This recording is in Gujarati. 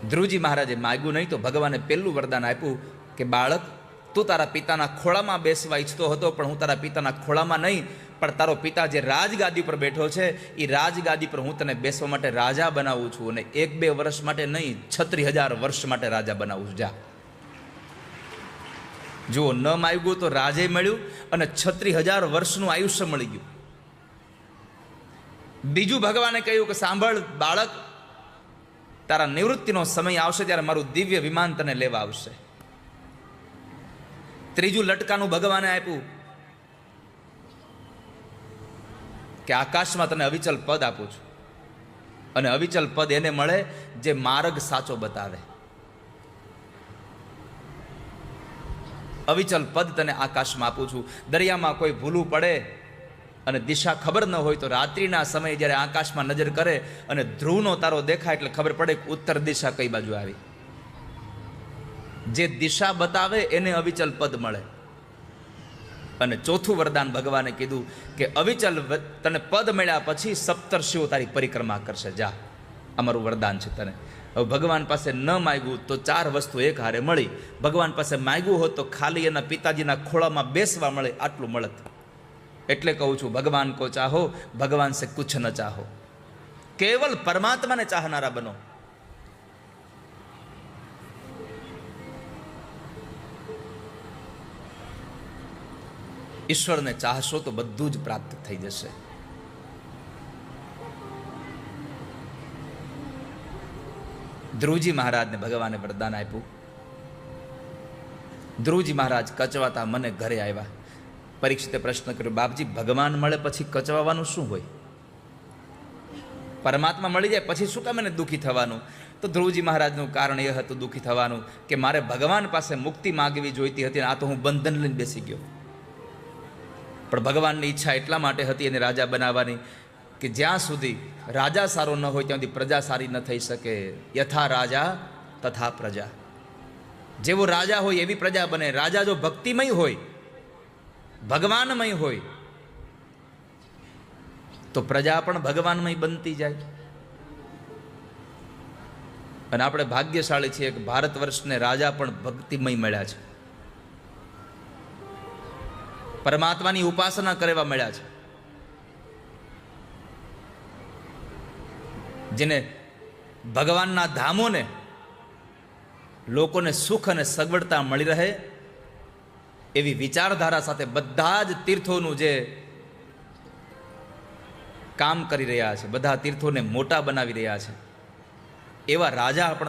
ધ્રુવજી મહારાજે માગ્યું નહીં તો ભગવાને પહેલું વરદાન આપ્યું કે બાળક, તું તારા પિતાના ખોળામાં બેસવા ઈચ્છતો હતો, પણ હું તારા પિતાના ખોળામાં નહીં, પણ તારો પિતા જે રાજગાદી પર બેઠો છે એ રાજગાદી પર હું તને બેસવા માટે રાજા બનાવું છું, અને 1-2 વર્ષ માટે નહીં, 36,000 વર્ષ માટે રાજા બનાવું છું. જા. જુઓ, ન માગ્યું તો રાજે મળ્યું અને 36,000 વર્ષનું આયુષ્ય મળી ગયું. બીજું ભગવાને કહ્યું કે સાંભળ બાળક, તારા નિવૃત્તિનો સમય આવશે ત્યારે મારું દિવ્ય વિમાન તને લેવા આવશે. ત્રીજું લટકાનું ભગવાને આપ્યું કે આકાશમાં તને અવિચલ પદ આપું છું, અને અવિચલ પદ એને મળે જે માર્ગ સાચો બતાવે. અવિચલ પદ તને આકાશમાં આપું છું. દરિયામાં કોઈ ભૂલું પડે અને દિશા ખબર ન હોય તો રાત્રિના સમયે જ્યારે આકાશમાં નજર કરે અને ધ્રુવનો તારો દેખાય એટલે ખબર પડે કે ઉત્તર દિશા કઈ બાજુ આવી. જે દિશા બતાવે એને અવિચલ પદ મળે. અને ચોથું વરદાન ભગવાને કીધું કે અવિચલ તને પદ મળ્યા પછી સપ્તર્ષિઓ તારી પરિક્રમા કરશે. જા, અમારું વરદાન છે તને. હવે ભગવાન પાસે ન માગ્યું તો 4 વસ્તુ એક હારે મળી. ભગવાન પાસે માગ્યું હોત તો ખાલી એના પિતાજીના ખોળામાં બેસવા મળે, આટલું મળત. એટલે કહું છું, ભગવાન કો ચાહો, ભગવાન સે કુછ ન ચાહો. કેવલ પરમાત્માને ચાહનારા બનો. ઈશ્વરને ચાહશો તો બધું જ પ્રાપ્ત થઈ જશે. ધ્રુવજી મહારાજને ભગવાને વરદાન આપ્યું. ધ્રુવજી મહારાજ કચવાતા મને ઘરે આવ્યા. પરીક્ષિતે પ્રશ્ન કર્યો, બાપજી, ભગવાન મળે પછી કચવાવાનું શું હોય? પરમાત્મા મળી જાય પછી શું કામ એને દુઃખી થવાનું? તો ધ્રુવજી મહારાજનું કારણ એ હતું દુઃખી થવાનું કે મારે ભગવાન પાસે મુક્તિ માગવી જોઈતી હતી, આ તો હું બંધન લઈને બેસી ગયો. પણ ભગવાનની ઈચ્છા એટલા માટે હતી એને રાજા બનાવવાની કે જ્યાં સુધી રાજા સારો ન હોય ત્યાં સુધી પ્રજા સારી ન થઈ શકે. યથા રાજા તથા પ્રજા. જેવો રાજા હોય એવી પ્રજા બને. રાજા જો ભક્તિમય હોય, ભગવાનમય હોય, તો પ્રજા પણ ભગવાનમય બનતી જાય. અને આપણે ભાગ્યશાળી છીએ કે ભારત વર્ષને રાજા પણ ભક્તિમય મળ્યા છે, પરમાત્માની ઉપાસના કરવા મળ્યા છે. જેને ભગવાનના ધામોને લોકોને સુખ અને સગવડતા મળી રહે એવી વિચારધારા સાથે બધા જ તીર્થોનું જે કામ કરી રહ્યા છે, બધા તીર્થોને મોટા બનાવી રહ્યા છે, એવા રાજા આપણે